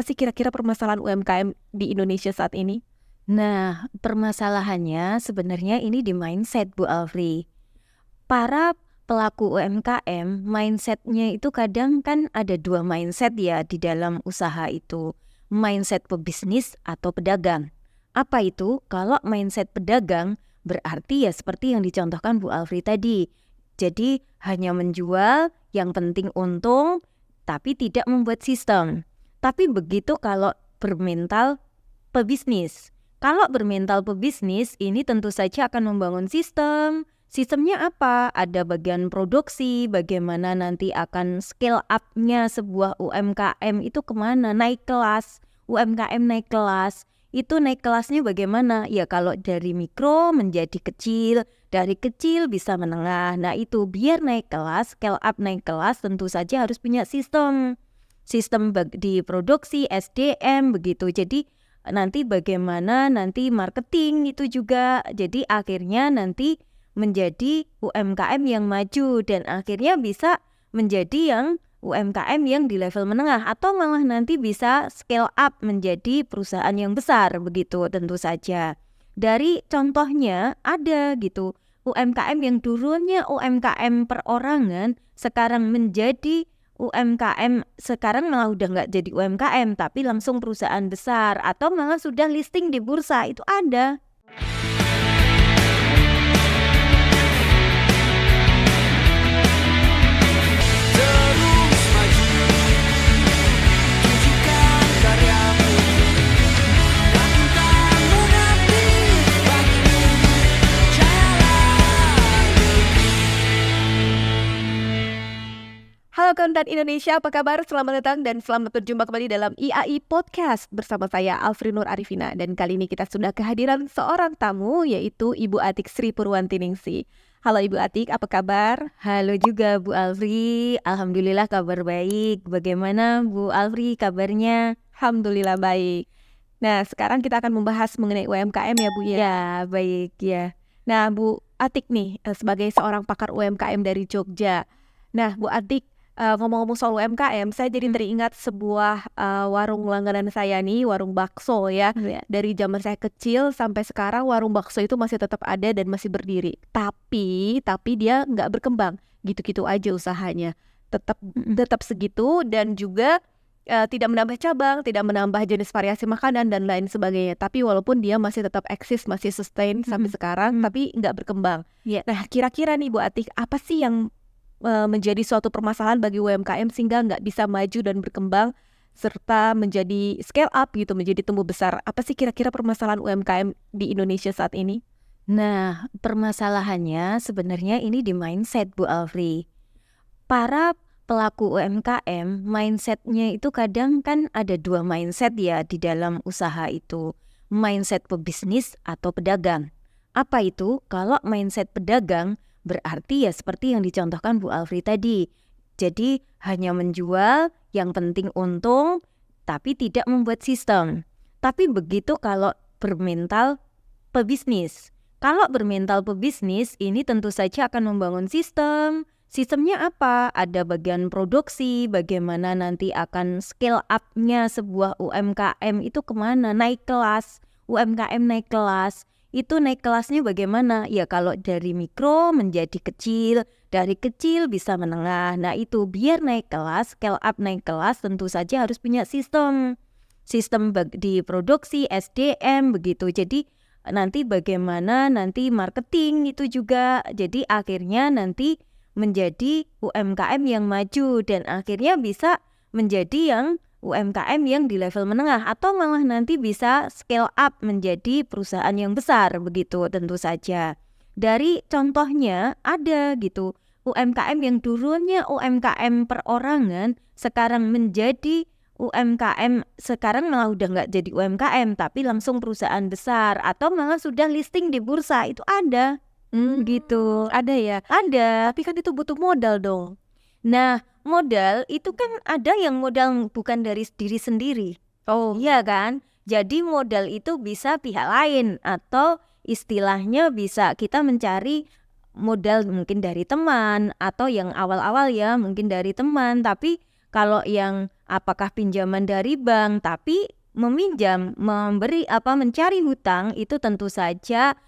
Apa sih kira-kira permasalahan UMKM di Indonesia saat ini? Nah, permasalahannya sebenarnya ini di mindset, Bu Alfri. Para pelaku UMKM, mindsetnya itu kadang kan ada dua mindset ya di dalam usaha itu. Mindset pebisnis atau pedagang. Apa itu? Kalau mindset pedagang berarti ya seperti yang dicontohkan Bu Alfri tadi. Jadi hanya menjual, yang penting untung, tapi tidak membuat sistem. Tapi begitu kalau bermental pebisnis. Kalau bermental pebisnis, ini tentu saja akan membangun sistem. Sistemnya apa? Ada bagian produksi, bagaimana nanti akan scale up-nya sebuah UMKM itu kemana? Naik kelas, UMKM naik kelas. Itu naik kelasnya bagaimana? Ya kalau dari mikro menjadi kecil, dari kecil bisa menengah. Nah itu biar naik kelas, scale up naik kelas tentu saja harus punya sistem. Sistem di produksi, SDM begitu. Jadi nanti bagaimana nanti marketing itu juga. Jadi akhirnya nanti menjadi UMKM yang maju dan akhirnya bisa menjadi yang UMKM yang di level menengah atau malah nanti bisa scale up menjadi perusahaan yang besar begitu tentu saja. Dari contohnya ada gitu UMKM yang dulunya UMKM perorangan sekarang menjadi UMKM, sekarang malah udah nggak jadi UMKM tapi langsung perusahaan besar atau malah sudah listing di bursa, itu ada. Terus maju, tunjukkan karyamu, lakukan mengabdi bagimu, jalan. Halo konten Indonesia, apa kabar? Selamat datang dan selamat berjumpa kembali dalam IAI Podcast bersama saya Alfri Nur Arifina. Dan kali ini kita sudah kehadiran seorang tamu yaitu Ibu Atik Sri Purwantiningsih. Halo Ibu Atik, apa kabar? Halo juga Bu Alfri, alhamdulillah kabar baik. Bagaimana Bu Alfri kabarnya? Alhamdulillah baik. Nah, sekarang kita akan membahas mengenai UMKM ya Bu ya. Ya, baik ya. Nah, Bu Atik nih sebagai seorang pakar UMKM dari Jogja. Nah, Bu Atik, ngomong-ngomong soal UMKM, saya jadi teringat sebuah warung langganan saya nih, warung bakso ya. Ya. Dari zaman saya kecil sampai sekarang warung bakso itu masih tetap ada dan masih berdiri. Tapi dia nggak berkembang, gitu-gitu aja usahanya. Tetap segitu dan juga tidak menambah cabang, tidak menambah jenis variasi makanan dan lain sebagainya. Tapi walaupun dia masih tetap eksis, masih sustain sampai sekarang, tapi nggak berkembang. Ya. Nah, kira-kira nih Bu Atik, apa sih yang menjadi suatu permasalahan bagi UMKM sehingga nggak bisa maju dan berkembang serta menjadi scale up gitu, menjadi tumbuh besar? Apa sih kira-kira permasalahan UMKM di Indonesia saat ini? Nah, permasalahannya sebenarnya ini di mindset Bu Alfri. Para pelaku UMKM, mindsetnya itu kadang kan ada dua mindset ya di dalam usaha itu. Mindset pebisnis atau pedagang. Apa itu? Kalau mindset pedagang berarti ya seperti yang dicontohkan Bu Alfri tadi. Jadi hanya menjual, yang penting untung, tapi tidak membuat sistem. Tapi begitu kalau bermental pebisnis. Kalau bermental pebisnis, ini tentu saja akan membangun sistem. Sistemnya apa? Ada bagian produksi, bagaimana nanti akan scale up-nya sebuah UMKM itu kemana? Naik kelas, UMKM naik kelas. Itu naik kelasnya bagaimana? Ya kalau dari mikro menjadi kecil, dari kecil bisa menengah. Nah itu biar naik kelas, scale up naik kelas tentu saja harus punya sistem. Sistem di produksi, SDM begitu. Jadi nanti bagaimana nanti marketing itu juga. Jadi akhirnya nanti menjadi UMKM yang maju dan akhirnya bisa menjadi yang UMKM yang di level menengah atau malah nanti bisa scale up menjadi perusahaan yang besar begitu tentu saja. Dari contohnya ada gitu UMKM yang dulunya UMKM perorangan sekarang menjadi UMKM, sekarang malah udah nggak jadi UMKM tapi langsung perusahaan besar atau malah sudah listing di bursa, itu ada. Gitu. Ada ya. Ada. Tapi kan itu butuh modal dong. Nah, modal itu kan ada yang modal bukan dari diri sendiri. Oh, Iya kan? Jadi modal itu bisa pihak lain atau istilahnya bisa kita mencari modal mungkin dari teman atau yang awal-awal ya mungkin dari teman. Tapi kalau yang apakah pinjaman dari bank, tapi meminjam, mencari hutang itu tentu saja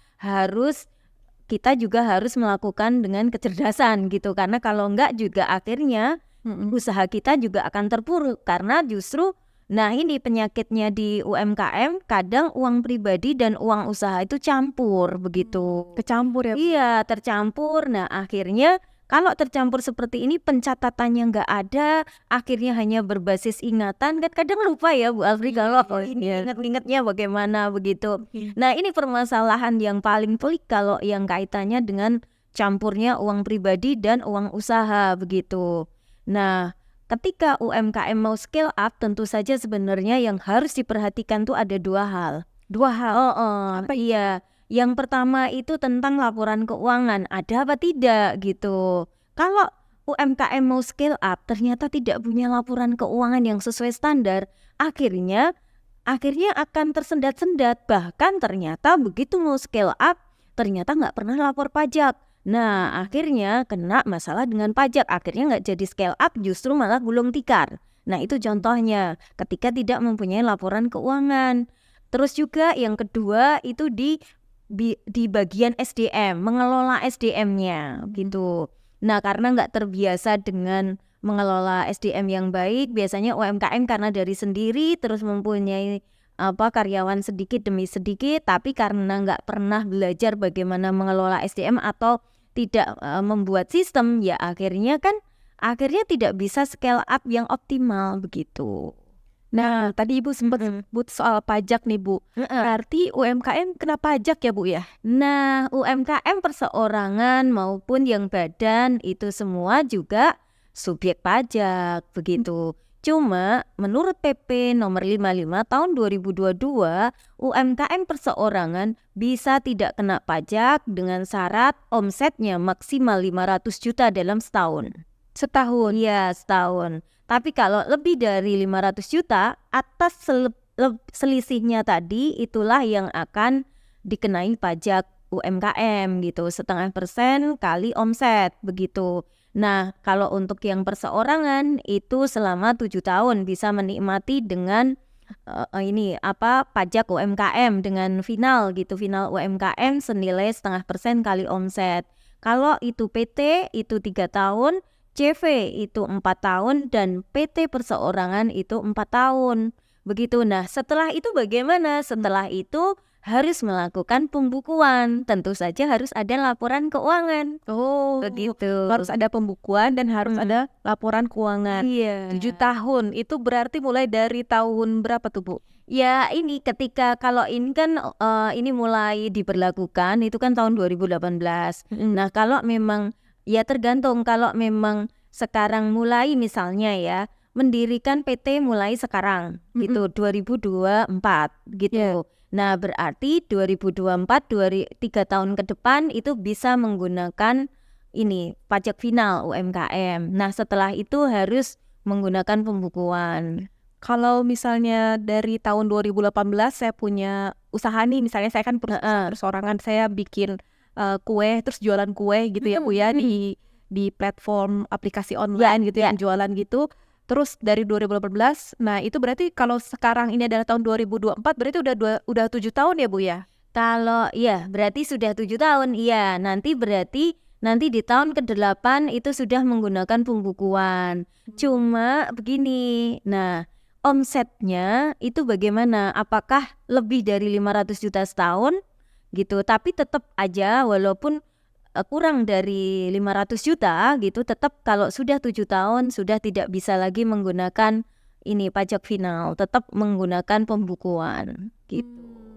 kita juga harus melakukan dengan kecerdasan gitu, karena kalau enggak juga akhirnya usaha kita juga akan terpuruk, karena justru ini penyakitnya di UMKM, kadang uang pribadi dan uang usaha itu campur begitu. Kecampur ya Bu? Iya, tercampur. Nah, akhirnya kalau tercampur seperti ini, pencatatannya nggak ada, akhirnya hanya berbasis ingatan, kan kadang lupa ya Bu Alfri kalau ini ingat-ingatnya bagaimana begitu. Nah, ini permasalahan yang paling pelik kalau yang kaitannya dengan campurnya uang pribadi dan uang usaha begitu. Nah, ketika UMKM mau scale up, tentu saja sebenarnya yang harus diperhatikan tuh ada 2 hal. 2 hal. Apa Iya. Yang pertama itu tentang laporan keuangan, ada apa tidak gitu. Kalau UMKM mau scale up ternyata tidak punya laporan keuangan yang sesuai standar, akhirnya akan tersendat-sendat. Bahkan ternyata begitu mau scale up ternyata nggak pernah lapor pajak. Nah, akhirnya kena masalah dengan pajak, akhirnya nggak jadi scale up, justru malah gulung tikar. Nah, itu contohnya ketika tidak mempunyai laporan keuangan. Terus juga yang kedua itu di bagian SDM, mengelola SDM-nya gitu. Nah, karena nggak terbiasa dengan mengelola SDM yang baik, biasanya UMKM karena dari sendiri terus mempunyai karyawan sedikit demi sedikit, tapi karena nggak pernah belajar bagaimana mengelola SDM atau tidak membuat sistem, ya akhirnya tidak bisa scale up yang optimal begitu. Nah, tadi Ibu sempat sebut soal pajak nih Bu. Berarti UMKM kena pajak ya Bu ya? Nah, UMKM perseorangan maupun yang badan itu semua juga subjek pajak begitu. Cuma menurut PP nomor 55 tahun 2022, UMKM perseorangan bisa tidak kena pajak dengan syarat omsetnya maksimal 500 juta dalam setahun. Setahun? Iya, setahun. Tapi kalau lebih dari 500 juta, atas selisihnya tadi itulah yang akan dikenai pajak UMKM gitu, 0,5% kali omset begitu. Nah, kalau untuk yang perseorangan itu selama 7 tahun bisa menikmati dengan pajak UMKM dengan final gitu, final UMKM senilai 0,5% kali omset. Kalau itu PT itu 3 tahun, CV itu 4 tahun, dan PT perseorangan itu 4 tahun. Begitu. Nah, setelah itu bagaimana? Setelah itu harus melakukan pembukuan. Tentu saja harus ada laporan keuangan. Oh, Begitu. harus ada pembukuan dan harus ada laporan keuangan. Iya. 7 tahun, itu berarti mulai dari tahun berapa tuh Bu? Ya, ini ketika kalau ini kan ini mulai diberlakukan itu kan tahun 2018. Nah, kalau memang ya tergantung, kalau memang sekarang mulai misalnya ya mendirikan PT mulai sekarang gitu 2024 gitu. Nah, berarti 2024 3 tahun ke depan itu bisa menggunakan ini pajak final UMKM. Nah, setelah itu harus menggunakan pembukuan. Kalau misalnya dari tahun 2018 saya punya usaha nih, misalnya saya kan perseorangan, saya bikin kue terus jualan kue gitu ya Bu ya, di platform aplikasi online gitu yang jualan gitu. Terus dari 2018, nah itu berarti kalau sekarang ini adalah tahun 2024 berarti udah 7 tahun ya Bu ya? Kalau ya berarti sudah 7 tahun. Iya, nanti di tahun ke-8 itu sudah menggunakan pembukuan. Cuma begini. Nah, omsetnya itu bagaimana? Apakah lebih dari 500 juta setahun gitu? Tapi tetap aja walaupun kurang dari 500 juta gitu, tetap kalau sudah 7 tahun sudah tidak bisa lagi menggunakan ini pajak final, tetap menggunakan pembukuan gitu.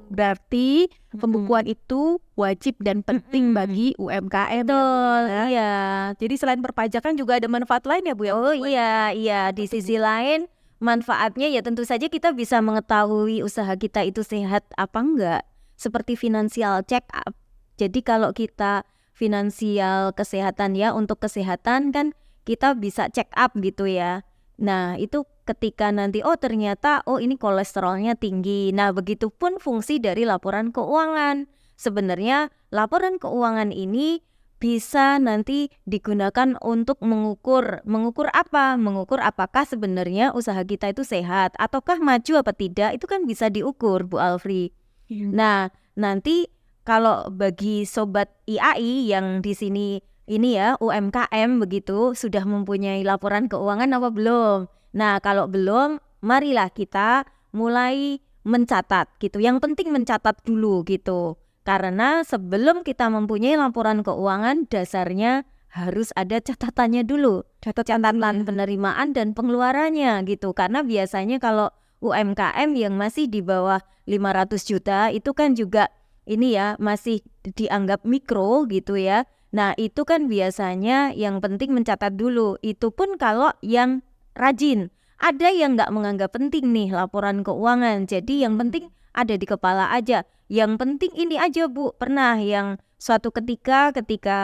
Berarti pembukuan itu wajib dan penting bagi UMKM. Betul, ya, Bu, ya? iya. Jadi selain perpajakan juga ada manfaat lain ya Bu ya? Oh iya, di sisi lain manfaatnya ya tentu saja kita bisa mengetahui usaha kita itu sehat apa enggak, seperti financial check up. Jadi kalau kita finansial kesehatan ya, untuk kesehatan kan kita bisa check up gitu ya. Nah, itu ketika nanti ternyata ini kolesterolnya tinggi. Nah, begitupun fungsi dari laporan keuangan. Sebenarnya laporan keuangan ini bisa nanti digunakan untuk mengukur apa? Mengukur apakah sebenarnya usaha kita itu sehat ataukah maju apa tidak, itu kan bisa diukur Bu Alfri. Nah, nanti kalau bagi sobat IAI yang di sini ini ya UMKM begitu, sudah mempunyai laporan keuangan apa belum? Nah, kalau belum, marilah kita mulai mencatat gitu. Yang penting mencatat dulu gitu. Karena sebelum kita mempunyai laporan keuangan, dasarnya harus ada catatannya dulu. Catatan penerimaan dan pengeluarannya gitu. Karena biasanya kalau UMKM yang masih di bawah 500 juta itu kan juga ini ya masih dianggap mikro gitu ya. Nah, itu kan biasanya yang penting mencatat dulu. Itu pun kalau yang rajin. Ada yang nggak menganggap penting nih laporan keuangan. Jadi yang penting ada di kepala aja. Yang penting ini aja Bu. Pernah yang suatu ketika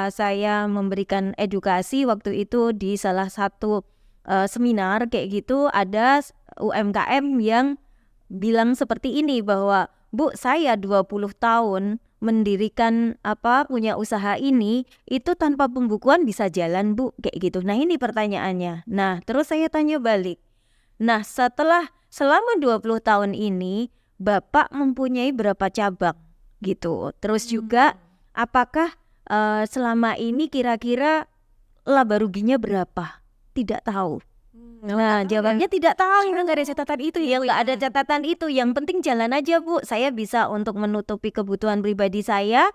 saya memberikan edukasi waktu itu di salah satu seminar kayak gitu, ada UMKM yang bilang seperti ini bahwa Bu, saya 20 tahun mendirikan punya usaha ini itu tanpa pembukuan bisa jalan Bu, kayak gitu. Nah, ini pertanyaannya. Nah, terus saya tanya balik. Nah, selama 20 tahun ini Bapak mempunyai berapa cabang gitu. Terus juga apakah selama ini kira-kira laba ruginya berapa? Tidak tahu. Nah, jawabannya tidak tahu. Karena nggak ada catatan itu ya, Bu, Nggak ada catatan itu. Yang penting jalan aja Bu. Saya bisa untuk menutupi kebutuhan pribadi saya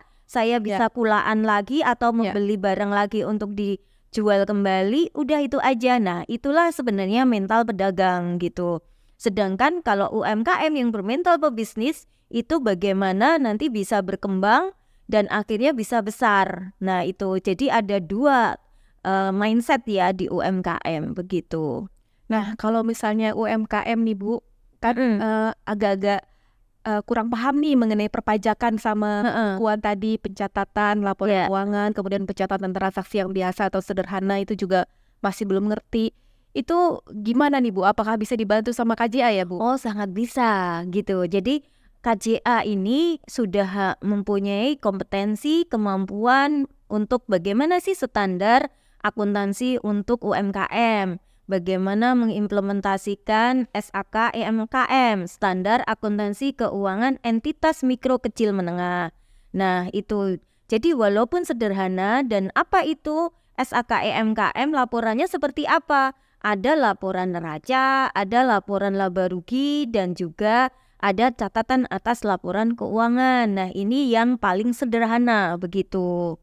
bisa kulaan lagi atau membeli barang lagi untuk dijual kembali. Udah itu aja. Nah, itulah sebenarnya mental pedagang gitu. Sedangkan kalau UMKM yang bermental pebisnis itu bagaimana nanti bisa berkembang dan akhirnya bisa besar. Nah, itu jadi ada dua mindset ya di UMKM begitu. Nah, kalau misalnya UMKM nih Bu, kan agak-agak kurang paham nih mengenai perpajakan sama keuangan tadi, pencatatan laporan keuangan, kemudian pencatatan transaksi yang biasa atau sederhana itu juga masih belum ngerti. Itu gimana nih Bu? Apakah bisa dibantu sama KJA ya Bu? Oh, sangat bisa gitu. Jadi KJA ini sudah mempunyai kompetensi, kemampuan untuk bagaimana sih standar akuntansi untuk UMKM. Bagaimana mengimplementasikan SAK EMKM, standar akuntansi keuangan entitas mikro kecil menengah. Nah, itu. Jadi walaupun sederhana dan apa itu SAK EMKM, laporannya seperti apa? Ada laporan neraca, ada laporan laba rugi, dan juga ada catatan atas laporan keuangan. Nah, ini yang paling sederhana begitu.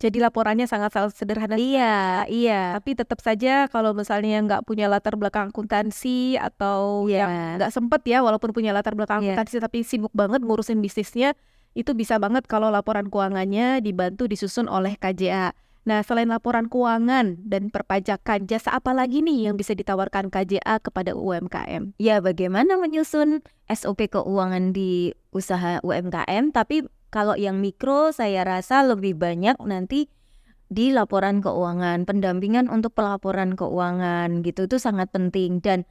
Jadi laporannya sangat-sangat sederhana. Iya. Tapi tetap saja kalau misalnya nggak punya latar belakang akuntansi atau yang nggak sempet ya, walaupun punya latar belakang akuntansi tapi sibuk banget ngurusin bisnisnya, itu bisa banget kalau laporan keuangannya dibantu disusun oleh KJA. Nah, selain laporan keuangan dan perpajakan, jasa apa lagi nih yang bisa ditawarkan KJA kepada UMKM? Ya, bagaimana menyusun SOP keuangan di usaha UMKM, tapi kalau yang mikro saya rasa lebih banyak nanti di laporan keuangan, pendampingan untuk pelaporan keuangan gitu, itu sangat penting. Dan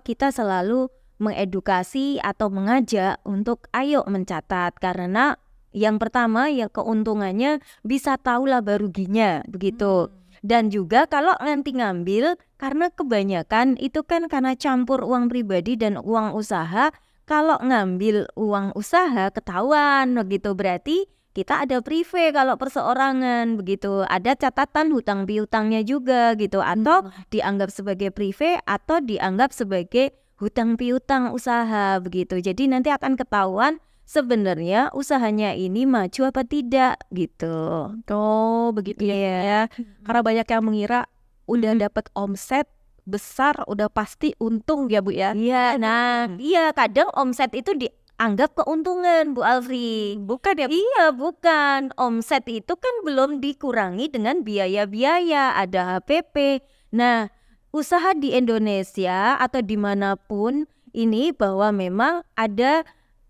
kita selalu mengedukasi atau mengajak untuk ayo mencatat, karena yang pertama ya keuntungannya bisa tahu laba ruginya begitu. Dan juga kalau nanti ngambil, karena kebanyakan itu kan karena campur uang pribadi dan uang usaha. Kalau ngambil uang usaha ketahuan begitu, berarti kita ada prive kalau perseorangan begitu. Ada catatan hutang piutangnya juga gitu, atau dianggap sebagai prive atau dianggap sebagai hutang piutang usaha begitu. Jadi nanti akan ketahuan sebenarnya usahanya ini maju apa tidak gitu. Oh, begitu ya. Karena banyak yang mengira udah dapat omset besar udah pasti untung ya Bu ya. Iya, nah kadang omset itu dianggap keuntungan Bu Alfri. Bukan ya? Iya, bukan. Omset itu kan belum dikurangi dengan biaya-biaya, ada HPP. Nah, usaha di Indonesia atau dimanapun ini bahwa memang ada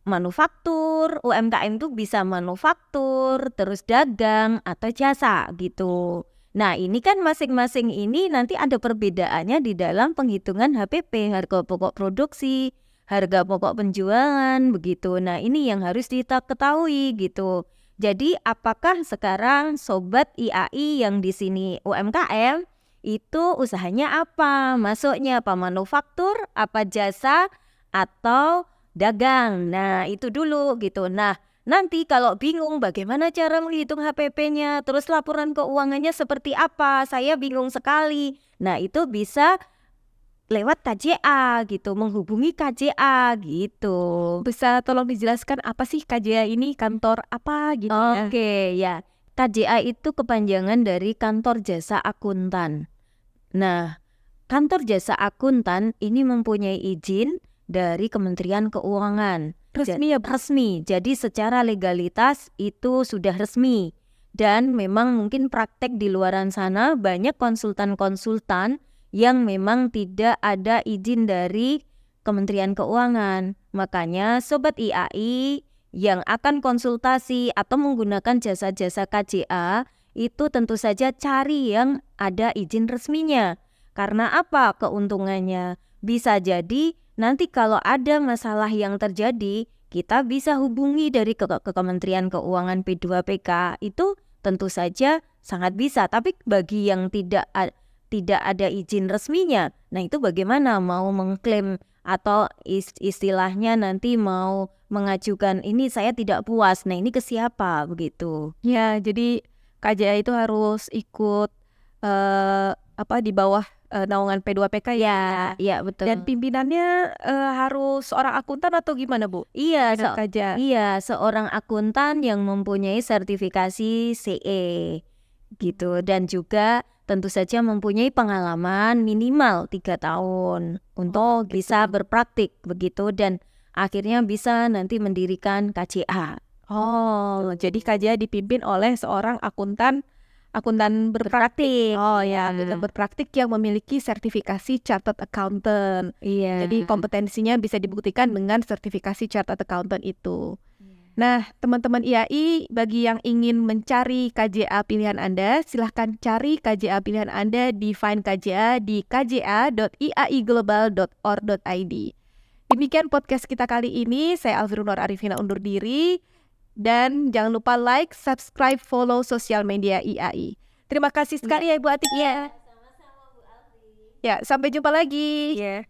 manufaktur, UMKM itu bisa manufaktur, terus dagang atau jasa gitu. Nah, ini kan masing-masing ini nanti ada perbedaannya di dalam penghitungan HPP, harga pokok produksi, harga pokok penjualan begitu. Nah, ini yang harus kita ketahui gitu. Jadi apakah sekarang sobat IAI yang di sini UMKM itu usahanya apa? Masuknya apa manufaktur, apa jasa, atau dagang? Nah, itu dulu gitu. Nah, nanti kalau bingung bagaimana cara menghitung HPP-nya, terus laporan keuangannya seperti apa? Saya bingung sekali. Nah, itu bisa lewat KJA gitu, menghubungi KJA gitu. Bisa tolong dijelaskan apa sih KJA ini, kantor apa gitu ya? Oke, ya. KJA itu kepanjangan dari Kantor Jasa Akuntan. Nah, Kantor Jasa Akuntan ini mempunyai izin dari Kementerian Keuangan. Resmi ya, Bu? Resmi. Jadi secara legalitas itu sudah resmi. Dan memang mungkin praktek di luaran sana banyak konsultan-konsultan yang memang tidak ada izin dari Kementerian Keuangan. Makanya Sobat IAI yang akan konsultasi atau menggunakan jasa-jasa KJA itu tentu saja cari yang ada izin resminya. Karena apa keuntungannya? Bisa jadi nanti kalau ada masalah yang terjadi, kita bisa hubungi dari ke Kementerian Keuangan P2PK. Itu tentu saja sangat bisa. Tapi bagi yang tidak ada izin resminya, nah itu bagaimana mau mengklaim atau istilahnya nanti mau mengajukan ini saya tidak puas. Nah, ini ke siapa begitu? Ya, jadi KJA itu harus ikut di bawah naungan P2PK ya. Ya, betul. Dan pimpinannya harus seorang akuntan atau gimana, Bu? Iya, Dan KJA. iya, seorang akuntan yang mempunyai sertifikasi CE gitu, dan juga tentu saja mempunyai pengalaman minimal 3 tahun untuk bisa berpraktik begitu, dan akhirnya bisa nanti mendirikan KJA. Oh, jadi KJA dipimpin oleh seorang akuntan berpraktik. Oh ya, akuntan berpraktik yang memiliki sertifikasi Chartered Accountant. Iya. Jadi kompetensinya bisa dibuktikan dengan sertifikasi Chartered Accountant itu. Nah, teman-teman IAI, bagi yang ingin mencari KJA pilihan Anda, silahkan cari KJA pilihan Anda di Find KJA di kja.iaiglobal.or.id. Demikian podcast kita kali ini. Saya Alvirunor Arifina undur diri. Dan jangan lupa like, subscribe, follow sosial media IAI. Terima kasih sekali ya Ibu Atik. Iya. Ya, sampai jumpa lagi. Iya.